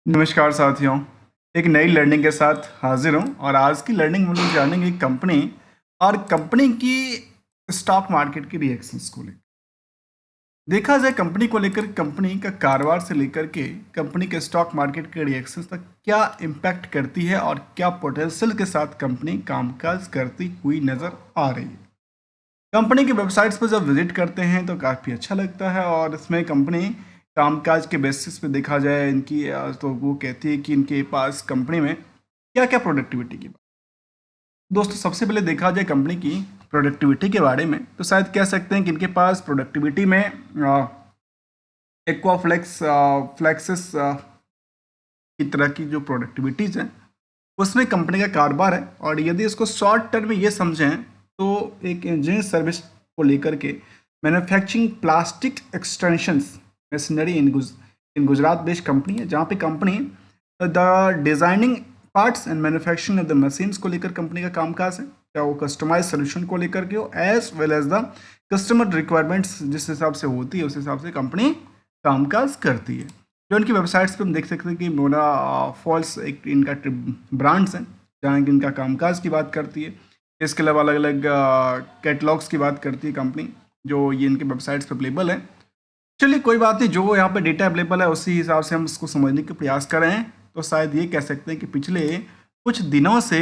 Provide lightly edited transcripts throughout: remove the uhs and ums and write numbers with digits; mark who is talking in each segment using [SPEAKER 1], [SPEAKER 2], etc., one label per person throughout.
[SPEAKER 1] नमस्कार साथियों। एक नई लर्निंग के साथ हाजिर हूँ और आज की लर्निंग में लोग जानेंगे कंपनी और कंपनी की स्टॉक मार्केट की रिएक्शंस को लेकर। देखा जाए कंपनी को लेकर, कंपनी का कारोबार से लेकर के कंपनी के स्टॉक मार्केट के रिएक्शंस तक क्या इम्पैक्ट करती है और क्या पोटेंशियल के साथ कंपनी कामकाज करती हुई नजर आ रही है। कंपनी की वेबसाइट्स पर जब विजिट करते हैं तो काफ़ी अच्छा लगता है और इसमें कंपनी कामकाज के बेसिस पे देखा जाए इनकी तो वो कहती है कि इनके पास कंपनी में क्या क्या प्रोडक्टिविटी की बात। दोस्तों, सबसे पहले देखा जाए कंपनी की प्रोडक्टिविटी के बारे में तो शायद कह सकते हैं कि इनके पास प्रोडक्टिविटी में एक्वाफ्लेक्स फ्लेक्सिस की तरह की जो प्रोडक्टिविटीज़ हैं उसमें कंपनी का कारोबार है। और यदि इसको शॉर्ट टर्म में ये समझें तो एक इंजीनियरिंग सर्विस को लेकर के manufacturing plastic extensions machinery in Gujarat based company है, जहाँ पे company the designing parts and manufacturing of the machines को लेकर कंपनी का कामकाज है, चाहे वो कस्टमाइज सोल्यूशन को लेकर के हो as well as the customer requirements जिस हिसाब से होती है उस हिसाब से कंपनी कामकाज करती है। जो इनकी वेबसाइट्स पे हम देख सकते हैं कि मोना फॉल्स एक इनका ब्रांड्स हैं जहाँ की इनका कामकाज की बात करती है। इसके अलावा अलग अलग कैटलॉग्स की बात करती है कंपनी, जो ये इनके वेबसाइट्स पे अवेलेबल है। चलिए कोई बात नहीं, जो यहाँ पे डेटा अवेलेबल है उसी हिसाब से हम इसको समझने के प्रयास कर रहे हैं। तो शायद ये कह सकते हैं कि पिछले कुछ दिनों से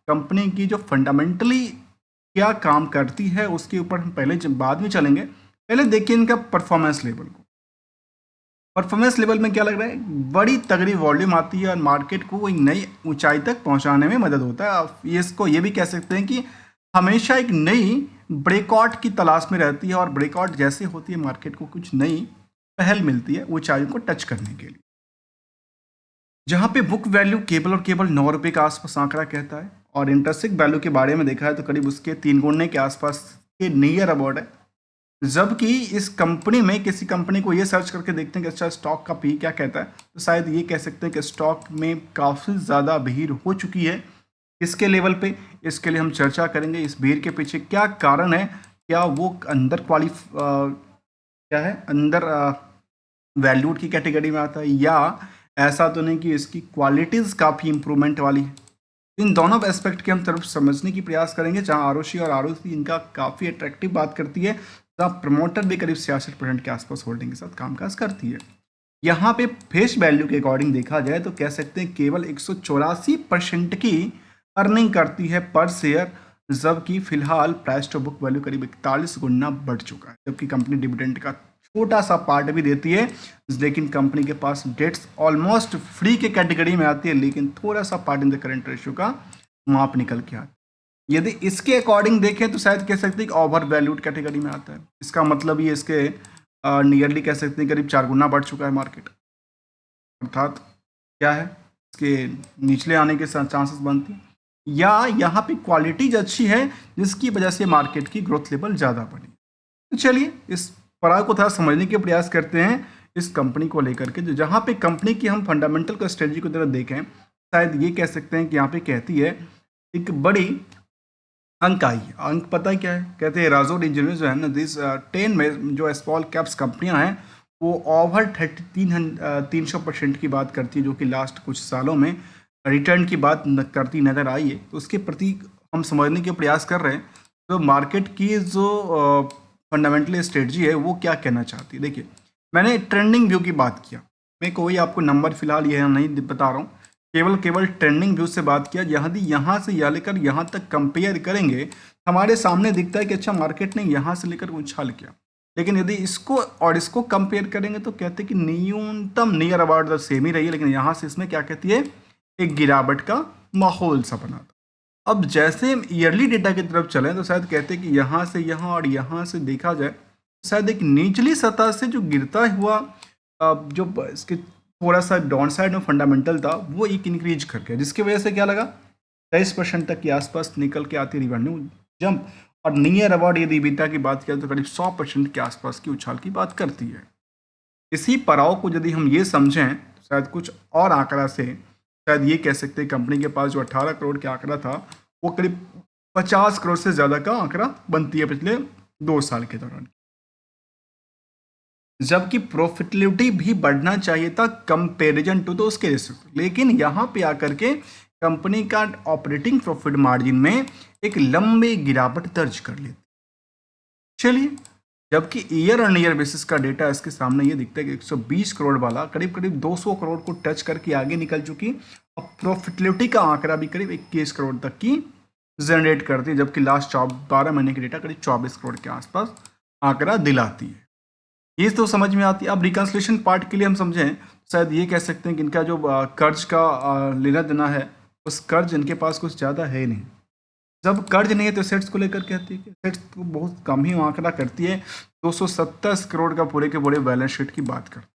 [SPEAKER 1] कंपनी की जो फंडामेंटली क्या काम करती है उसके ऊपर हम पहले बाद में चलेंगे। पहले देखिए इनका परफॉर्मेंस लेवल को। परफॉर्मेंस लेवल में क्या लग रहा है, बड़ी तगड़ी वॉल्यूम आती है और मार्केट को एक नई ऊंचाई तक पहुंचाने में मदद होता है। आप इसको ये भी कह सकते हैं कि हमेशा एक नई ब्रेकआउट की तलाश में रहती है और ब्रेकआउट जैसे होती है मार्केट को कुछ नई पहल मिलती है ऊंचाई को टच करने के लिए। जहाँ पे बुक वैल्यू केवल और केवल 9 रुपये के आसपास आंकड़ा कहता है और इंटरेस्टिक वैल्यू के बारे में देखा है तो करीब उसके 3 गुने के आसपास के नियर अबाउट है। जबकि इस कंपनी में किसी कंपनी को ये सर्च करके देखते हैं कि अच्छा स्टॉक का पी क्या कहता है, तो शायद ये कह सकते हैं कि स्टॉक में काफ़ी ज़्यादा भीड़ हो चुकी है। इसके लेवल पे इसके लिए हम चर्चा करेंगे इस भीड़ के पीछे क्या कारण है। क्या वो अंदर क्या है, अंदर वैल्यूड की कैटेगरी में आता है, या ऐसा तो नहीं कि इसकी क्वालिटीज़ काफ़ी इंप्रूवमेंट वाली है। इन दोनों एस्पेक्ट के हम तरफ समझने की प्रयास करेंगे, जहां आरोशी और आरोसी इनका काफ़ी अट्रैक्टिव बात करती है, जहाँ प्रमोटर भी करीब 66% के आसपास होल्डिंग के साथ कामकाज करती है। यहाँ पे फेस वैल्यू के अकॉर्डिंग देखा जाए तो कह सकते हैं केवल 184% की अर्निंग करती है पर शेयर, जबकि फिलहाल प्राइस टू बुक वैल्यू करीब 41 गुना बढ़ चुका है। जबकि कंपनी डिविडेंड का छोटा सा पार्ट भी देती है, लेकिन कंपनी के पास डेट्स ऑलमोस्ट फ्री के कैटेगरी में आती है, लेकिन थोड़ा सा part in the current ratio का माप निकल के आता है। यदि इसके अकॉर्डिंग देखें तो शायद कह सकते हैं कि ओवर वैल्यूड कैटेगरी में आता है। इसका मतलब ये इसके नियरली कह सकते हैं करीब 4 गुना बढ़ चुका है मार्केट, अर्थात क्या है इसके निचले आने के चांसेस बनती हैं, या यहाँ पे क्वालिटीज अच्छी है जिसकी वजह से मार्केट की ग्रोथ लेवल ज़्यादा बढ़ी। तो चलिए इस पड़ाव को थोड़ा समझने के प्रयास करते हैं इस कंपनी को लेकर के, जो जहाँ पे कंपनी की हम फंडामेंटल को स्ट्रेटजी को तरह देखें शायद ये कह सकते हैं कि यहाँ पे कहती है एक बड़ी अंक आई है। अंक पता है क्या है, कहते हैं राजोड इंजीनियर जो है ना, दिस 10 में जो स्मॉल कैप्स कंपनियां हैं वो ओवर 300% की बात करती है, जो कि लास्ट कुछ सालों में रिटर्न की बात करती नज़र आई है। तो उसके प्रति हम समझने के प्रयास कर रहे हैं तो मार्केट की जो फंडामेंटल स्ट्रेटजी है वो क्या कहना चाहती है। देखिए, मैंने ट्रेंडिंग व्यू की बात किया, मैं कोई आपको नंबर फिलहाल यह नहीं बता रहा हूँ, केवल ट्रेंडिंग व्यू से बात किया। यदि यहाँ से यह लेकर यहाँ तक कंपेयर करेंगे हमारे सामने दिखता है कि अच्छा मार्केट ने यहाँ से लेकर उछाल किया, लेकिन यदि इसको और इसको कंपेयर करेंगे तो कहते हैं कि न्यूनतम नियर अबाउट द सेम ही रही है, लेकिन यहाँ से इसमें क्या कहती है एक गिरावट का माहौल सा बना था। अब जैसे हम ईयरली डेटा की तरफ चलें तो शायद कहते हैं कि यहाँ से यहाँ और यहाँ से देखा जाए शायद एक निचली सतह से जो गिरता हुआ जो इसके थोड़ा सा डाउन साइड में फंडामेंटल था वो एक इंक्रीज कर गया, जिसकी वजह से क्या लगा 23% तक के आसपास निकल के आती रिवेन्यू जंप, और नियर अबाउट यदि EBITDA की बात करें तो करीब 100% के आसपास की उछाल की बात करती है। इसी पड़ाव को यदि हम ये समझें तो शायद कुछ और आंकड़ा से शायद ये कह सकते हैं कंपनी के पास जो 18 करोड़ का आंकड़ा था वो करीब 50 करोड़ से ज़्यादा का आंकड़ा बनती है पिछले 2 साल के दौरान। जबकि प्रॉफिटेबिलिटी भी बढ़ना चाहिए था कंपैरिजन टू द उसके रेशियो। लेकिन यहाँ पे आकर के कंपनी का ऑपरेटिंग प्रॉफिट मार्जिन में एक लंबी गिरावट दर्ज कर लेती। चलिए, जबकि ईयर ऑन ईयर बेसिस का डेटा इसके सामने ये दिखता है कि 120 करोड़ वाला करीब करीब 200 करोड़ को टच करके आगे निकल चुकी और प्रॉफिटेबिलिटी का आंकड़ा भी करीब 21 करोड़ तक की जनरेट करती है, जबकि लास्ट 12 महीने की डेटा करीब 24 करोड़ के आसपास आंकड़ा दिलाती है। ये तो समझ में आती है। अब रिकन्सिलेशन पार्ट के लिए हम समझें, शायद ये कह सकते हैं कि इनका जो कर्ज का लेना देना है, उस कर्ज इनके पास कुछ ज़्यादा है नहीं। जब कर्ज नहीं है तो एसेट्स को लेकर कहती है कि एसेट्स तो बहुत कम ही आंकड़ा करती है, 227 करोड़ का पूरे के पूरे बैलेंस शीट की बात करती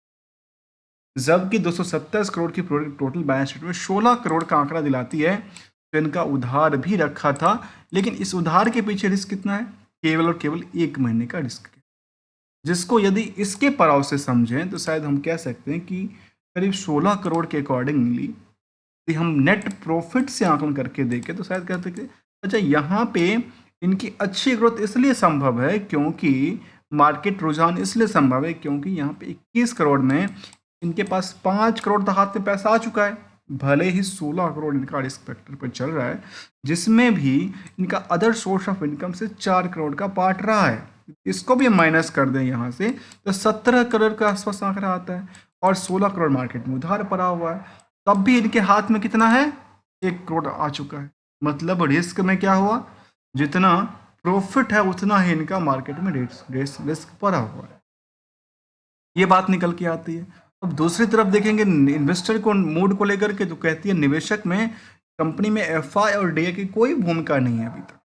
[SPEAKER 1] है। जबकि 227 करोड़ की टोटल बैलेंस शीट में 16 करोड़ का आंकड़ा दिलाती है। तो इनका उधार भी रखा था, लेकिन इस उधार के पीछे रिस्क कितना है? केवल और केवल 1 महीने का रिस्क है, जिसको यदि इसके पड़ाव से समझें तो शायद हम कह सकते हैं कि करीब 16 करोड़ के अकॉर्डिंगली यदि हम नेट प्रॉफिट से आंकलन करके देखें तो शायद कहते हैं कि अच्छा, यहाँ पे इनकी अच्छी ग्रोथ इसलिए संभव है क्योंकि मार्केट रुझान इसलिए संभव है क्योंकि यहाँ पे 21 करोड़ में इनके पास 5 करोड़ तक हाथ में पैसा आ चुका है। भले ही 16 करोड़ इनका रिस्क फैक्टर पर चल रहा है, जिसमें भी इनका अदर सोर्स ऑफ इनकम से 4 करोड़ का पार्ट रहा है। इसको भी माइनस कर दें यहाँ से तो 17 करोड़ के आसपास आंकड़ा आता है, और 16 करोड़ मार्केट में उधार पड़ा हुआ है। तब भी इनके हाथ में कितना है? 1 करोड़ आ चुका है। मतलब रिस्क में क्या हुआ? जितना प्रॉफिट है उतना ही इनका मार्केट में रिस्क पड़ा हुआ है। ये बात निकल के आती है। अब दूसरी तरफ देखेंगे इन्वेस्टर को मूड को लेकर के, तो कहती है निवेशक में कंपनी में एफआई और डीए की कोई भूमिका नहीं है अभी तक।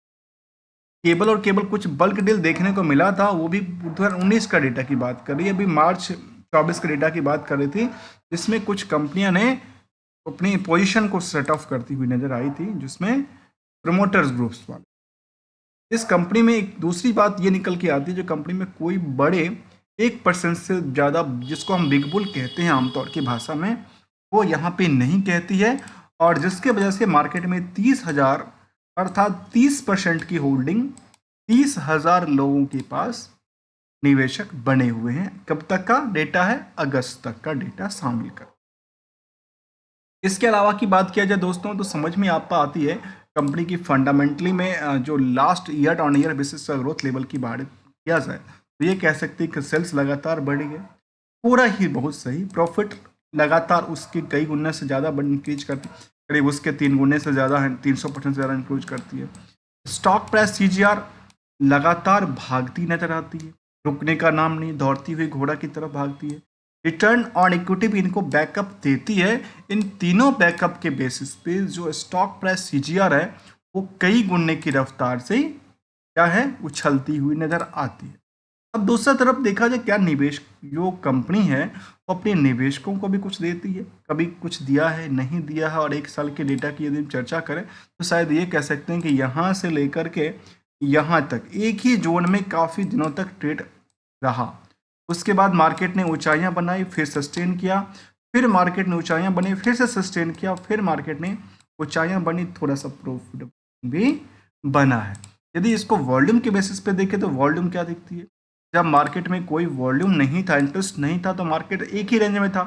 [SPEAKER 1] केवल और केवल कुछ बल्क डील देखने को मिला था, वो भी 2019 का डेटा की बात कर रही है, अभी मार्च 24 के डेटा की बात कर रही थी, जिसमें कुछ कंपनियां ने अपनी पोजीशन को सेट ऑफ करती हुई नजर आई थी, जिसमें प्रोमोटर्स ग्रुप्स वाले। इस कंपनी में एक दूसरी बात ये निकल के आती है, जो कंपनी में कोई बड़े 1% से ज़्यादा, जिसको हम बिग बुल कहते हैं आमतौर की भाषा में, वो यहाँ पे नहीं कहती है, और जिसके वजह से मार्केट में 30,000 अर्थात 30% की होल्डिंग 30,000 लोगों के पास निवेशक बने हुए हैं। कब तक का डेटा है? अगस्त तक का डेटा शामिल कर। इसके अलावा की बात किया जाए दोस्तों, तो समझ में आपको आती है कंपनी की फंडामेंटली में जो last year on year basis का ग्रोथ लेवल की बात किया जाए तो ये कह सकते हैं कि सेल्स लगातार बढ़ी है, पूरा ही बहुत सही। प्रॉफिट लगातार उसके कई गुने से ज़्यादा इंक्रीज करती है, करीब उसके 3 गुने से ज़्यादा है, 300% से ज़्यादा इंक्रीज करती है। स्टॉक प्राइस सीजीआर लगातार भागती नजर आती है, रुकने का नाम नहीं, दौड़ती हुई घोड़ा की तरफ भागती है। रिटर्न ऑन इक्विटी भी इनको बैकअप देती है। इन तीनों बैकअप के बेसिस पे जो स्टॉक प्राइस सीजीआर है वो कई गुने की रफ्तार से क्या है, उछलती हुई नजर आती है। अब दूसरा तरफ देखा जाए, क्या निवेश जो कंपनी है वो अपने निवेशकों को भी कुछ देती है? कभी कुछ दिया है, नहीं दिया है? और 1 साल के डेटा की यदि हम चर्चा करें तो शायद ये कह सकते हैं कि यहाँ से लेकर के यहाँ तक एक ही जोन में काफ़ी दिनों तक ट्रेड रहा। उसके बाद मार्केट ने ऊंचाइयां बनाई, फिर सस्टेन किया, फिर मार्केट ने ऊंचाइयां बनी, फिर से सस्टेन किया, फिर मार्केट ने ऊंचाइयां बनी, थोड़ा सा प्रॉफिट भी बना है। यदि इसको वॉल्यूम के बेसिस पे देखें तो वॉल्यूम क्या दिखती है? जब मार्केट में कोई वॉल्यूम नहीं था, इंटरेस्ट नहीं था, तो मार्केट एक ही रेंज में था।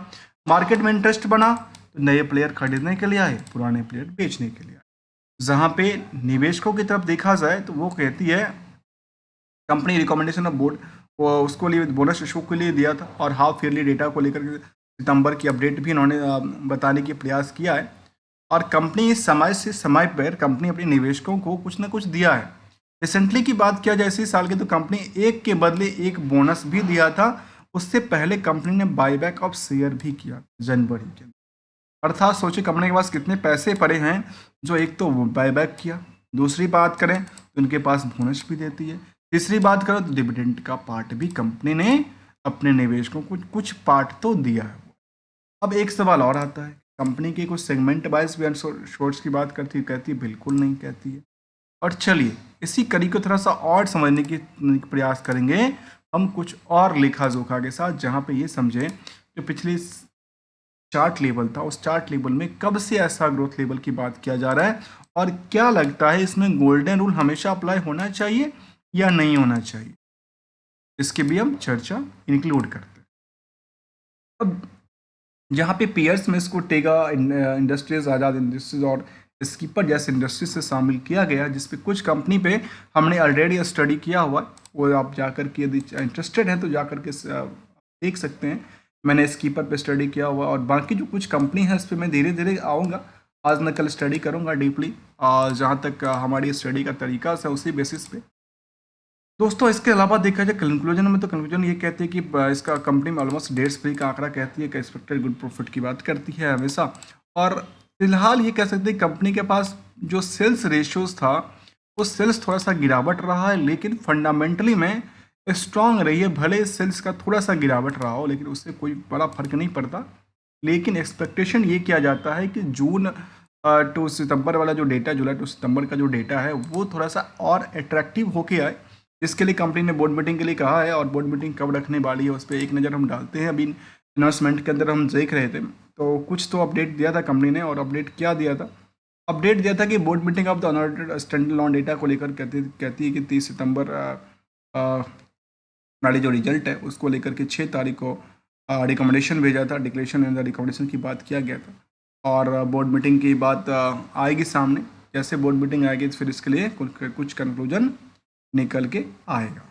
[SPEAKER 1] मार्केट में इंटरेस्ट बना तो नए प्लेयर खरीदने के लिए आए, पुराने प्लेयर बेचने के लिए आए। जहाँ पे निवेशकों की तरफ देखा जाए तो वो कहती है कंपनी रिकमेंडेशन ऑफ बोर्ड वो उसको लिए बोनस इशू के लिए दिया था, और हाफ ईयरली डेटा को लेकर सितंबर की अपडेट भी इन्होंने बताने की प्रयास किया है। और कंपनी समय से समय पर कंपनी अपने निवेशकों को कुछ ना कुछ दिया है। रिसेंटली की बात किया जाए इसी साल की, तो कंपनी एक के बदले एक बोनस भी दिया था। उससे पहले कंपनी ने बाईबैक ऑफ शेयर भी किया जनवरी के अंदर। अर्थात सोचिए कंपनी के पास कितने पैसे पड़े हैं, जो एक तो बाईबैक किया, दूसरी बात करें तो उनके पास बोनस भी देती है, तीसरी बात करो तो डिविडेंड का पार्ट भी कंपनी ने अपने निवेशकों को कुछ पार्ट तो दिया है। अब एक सवाल और आता है, कंपनी के कुछ सेगमेंट वाइज भी शॉर्ट्स की बात करती है? कहती है बिल्कुल नहीं कहती है। और चलिए इसी कड़ी को थोड़ा सा और समझने की प्रयास करेंगे हम कुछ और लेखा जोखा के साथ, जहाँ पे ये समझें जो पिछली चार्ट लेवल था उस चार्ट लेवल में कब से ऐसा ग्रोथ लेवल की बात किया जा रहा है, और क्या लगता है इसमें गोल्डन रूल हमेशा अप्लाई होना चाहिए या नहीं होना चाहिए, इसकी भी हम चर्चा इंक्लूड करते हैं। अब जहाँ पे पीयर्स में इसको टेगा इंडस्ट्रीज, आज़ाद इंडस्ट्रीज और स्कीपर जैसे इंडस्ट्री से शामिल किया गया, जिसपे कुछ कंपनी पे हमने ऑलरेडी स्टडी किया हुआ है। वो आप जाकर के यदि इंटरेस्टेड हैं तो जाकर के देख सकते हैं। मैंने स्कीपर पे स्टडी किया हुआ और बाकी जो कुछ कंपनी है इस पर मैं धीरे धीरे आऊँगा, आज न कल स्टडी करूँगा डीपली, और जहाँ तक हमारी स्टडी का तरीका है उसी बेसिस पे। दोस्तों इसके अलावा देखा जाए कंक्लूजन में, तो कंक्लूजन ये कहती है कि इसका कंपनी में ऑलमोस्ट डेट्स फ्री का आंकड़ा कहती है कि एक्सपेक्टेड गुड प्रॉफिट की बात करती है हमेशा। और फिलहाल ये कह सकते हैं कंपनी के पास जो सेल्स रेशियोज था वो सेल्स थोड़ा सा गिरावट रहा है, लेकिन फंडामेंटली में स्ट्रांग रही है। भले सेल्स का थोड़ा सा गिरावट रहा हो लेकिन उससे कोई बड़ा फर्क नहीं पड़ता। लेकिन एक्सपेक्टेशन ये किया जाता है कि जून टू सितंबर वाला जो डेटा, जुलाई टू सितंबर का जो डेटा है वो थोड़ा सा और अट्रैक्टिव होके आए, जिसके लिए कंपनी ने बोर्ड मीटिंग के लिए कहा है। और बोर्ड मीटिंग कब रखने वाली है उस पर एक नज़र हम डालते हैं। अभी अनाउंसमेंट के अंदर हम देख रहे थे तो कुछ तो अपडेट दिया था कंपनी ने, और अपडेट क्या दिया था? अपडेट दिया था कि board meeting of the unaudited standard lawn data को लेकर कहती है कि 30 सितंबर वाली जो रिजल्ट है उसको लेकर के 6 तारीख को रिकमेंडेशन भेजा था, डिक्लेरेशन एंड रिकमेंडेशन की बात किया गया था। और बोर्ड मीटिंग की बात आएगी सामने, जैसे बोर्ड मीटिंग आएगी तो फिर इसके लिए कुछ कंक्लूजन निकल के आएगा।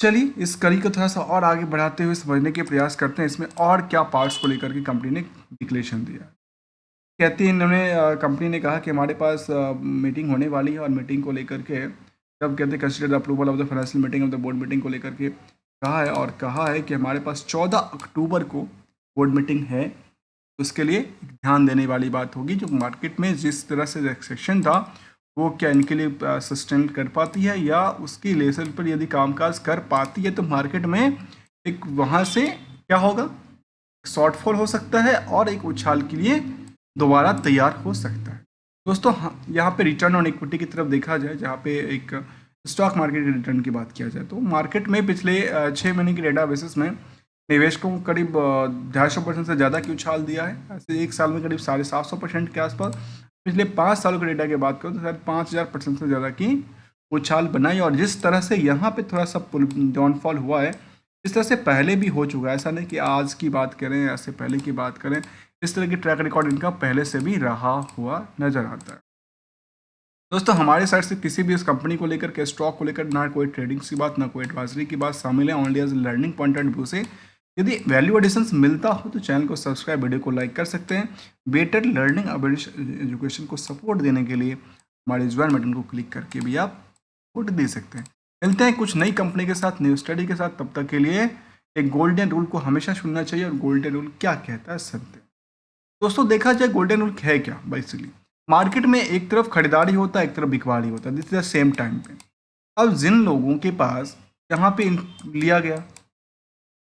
[SPEAKER 1] चलिए इस कड़ी को थोड़ा सा और आगे बढ़ाते हुए समझने के प्रयास करते हैं इसमें और क्या पार्ट्स को लेकर के कंपनी ने डिक्लेरेशन दिया। कहती है इन्होंने कंपनी ने कहा कि हमारे पास मीटिंग होने वाली है और मीटिंग को लेकर के जब कहते हैं consider the approval of the financial meeting of the board meeting को लेकर के कहा है, और कहा है कि हमारे पास 14 अक्टूबर को बोर्ड मीटिंग है। उसके लिए ध्यान देने वाली बात होगी जो मार्केट में जिस तरह से रिसेक्शन था वो क्या इनके लिए सस्टेन कर पाती है, या उसकी लेवल पर यदि कामकाज कर पाती है तो मार्केट में एक वहाँ से क्या होगा, शॉर्टफॉल हो सकता है और एक उछाल के लिए दोबारा तैयार हो सकता है। दोस्तों यहाँ पे रिटर्न ऑन इक्विटी की तरफ देखा जाए, जहाँ पे एक स्टॉक मार्केट के रिटर्न की बात किया जाए तो मार्केट में पिछले 6 महीने की डेटा बेसिस में निवेशकों को करीब 250% से ज़्यादा की उछाल दिया है। ऐसे एक साल में करीब 750% के आसपास। पिछले 5 सालों के डेटा की बात करूँ तो शायद 5000% से ज़्यादा की उछाल बनाई। और जिस तरह से यहाँ पे थोड़ा सा डाउनफॉल हुआ है, इस तरह से पहले भी हो चुका है। ऐसा नहीं कि आज की बात करें, ऐसे पहले की बात करें, इस तरह की ट्रैक रिकॉर्ड इनका पहले से भी रहा हुआ नज़र आता है। दोस्तों हमारे साइड से किसी भी इस कंपनी को लेकर के, स्टॉक को लेकर ना कोई ट्रेडिंग की बात, ना कोई एडवाइजरी की बात शामिल है, only as learning point of view से। यदि वैल्यू एडिशंस मिलता हो तो चैनल को सब्सक्राइब, वीडियो को लाइक कर सकते हैं। बेटर लर्निंग एजुकेशन को सपोर्ट देने के लिए हमारे ज्वाइन बटन को क्लिक करके भी आप सपोर्ट दे सकते हैं। मिलते हैं कुछ नई कंपनी के साथ, न्यू स्टडी के साथ। तब तक के लिए एक गोल्डन रूल को हमेशा सुनना चाहिए। और गोल्डन रूल क्या कहता है सत्य। दोस्तों देखा जाए गोल्डन रूल है क्या, बेसिकली मार्केट में एक तरफ खरीदारी होता है, एक तरफ बिकवाली होता है, this is the same time पे। अब जिन लोगों के पास यहाँ पे लिया गया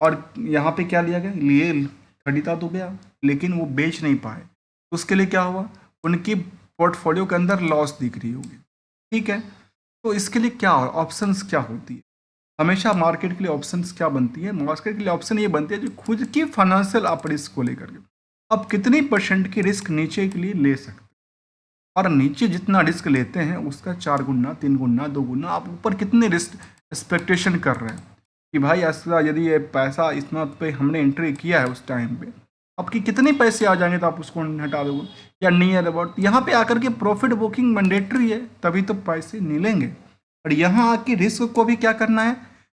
[SPEAKER 1] और यहाँ पे क्या लिया गया, लिए खरीदा तो गया लेकिन वो बेच नहीं पाए, तो उसके लिए क्या हुआ, उनकी पोर्टफोलियो के अंदर लॉस दिख रही होगी। ठीक है, तो इसके लिए क्या ऑप्शंस क्या होती है, हमेशा मार्केट के लिए ऑप्शंस क्या बनती है, मार्केट के लिए ऑप्शन ये बनती है जो खुद की फाइनेंशियल आप रिस्क को लेकर के अब कितनी परसेंट की रिस्क नीचे के लिए ले सकते हैं, और नीचे जितना रिस्क लेते हैं उसका 4 गुना, 3 गुना, 2 गुना आप ऊपर कितने रिस्क एक्सपेक्टेशन कर रहे हैं कि भाई ऐसा यदि ये पैसा इतना पे हमने एंट्री किया है उस टाइम पे, आपकी कितने पैसे आ जाएंगे तो आप उसको हटा दोगे या नियर अबाउट। यहाँ पे आकर के प्रॉफिट बुकिंग मैंडेटरी है, तभी तो पैसे मिलेंगे। और यहाँ आके रिस्क को भी क्या करना है,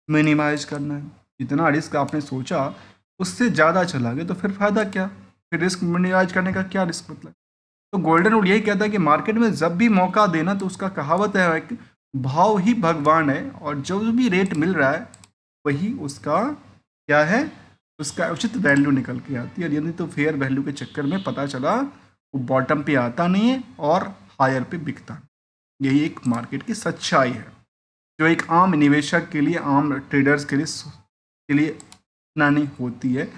[SPEAKER 1] मिनिमाइज करना है। जितना रिस्क आपने सोचा उससे ज़्यादा चला गया तो फिर फ़ायदा क्या, फिर रिस्क मिनिमाइज करने का क्या रिस्क मतलब। तो गोल्डन रूल यही कहता है कि मार्केट में जब भी मौका देना, तो उसका कहावत है कि भाव ही भगवान है, और जो भी रेट मिल रहा है वही उसका क्या है, उसका उचित वैल्यू निकल के आती है। और यदि तो फेयर वैल्यू के चक्कर में पता चला वो बॉटम पे आता नहीं है और हायर पे बिकता है। यही एक मार्केट की सच्चाई है जो एक आम निवेशक के लिए, आम ट्रेडर्स के लिए इतना नहीं होती है,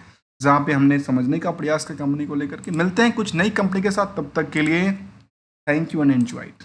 [SPEAKER 1] जहाँ पे हमने समझने का प्रयास किया कंपनी को लेकर के। मिलते हैं कुछ नई कंपनी के साथ, तब तक के लिए thank you and enjoy it.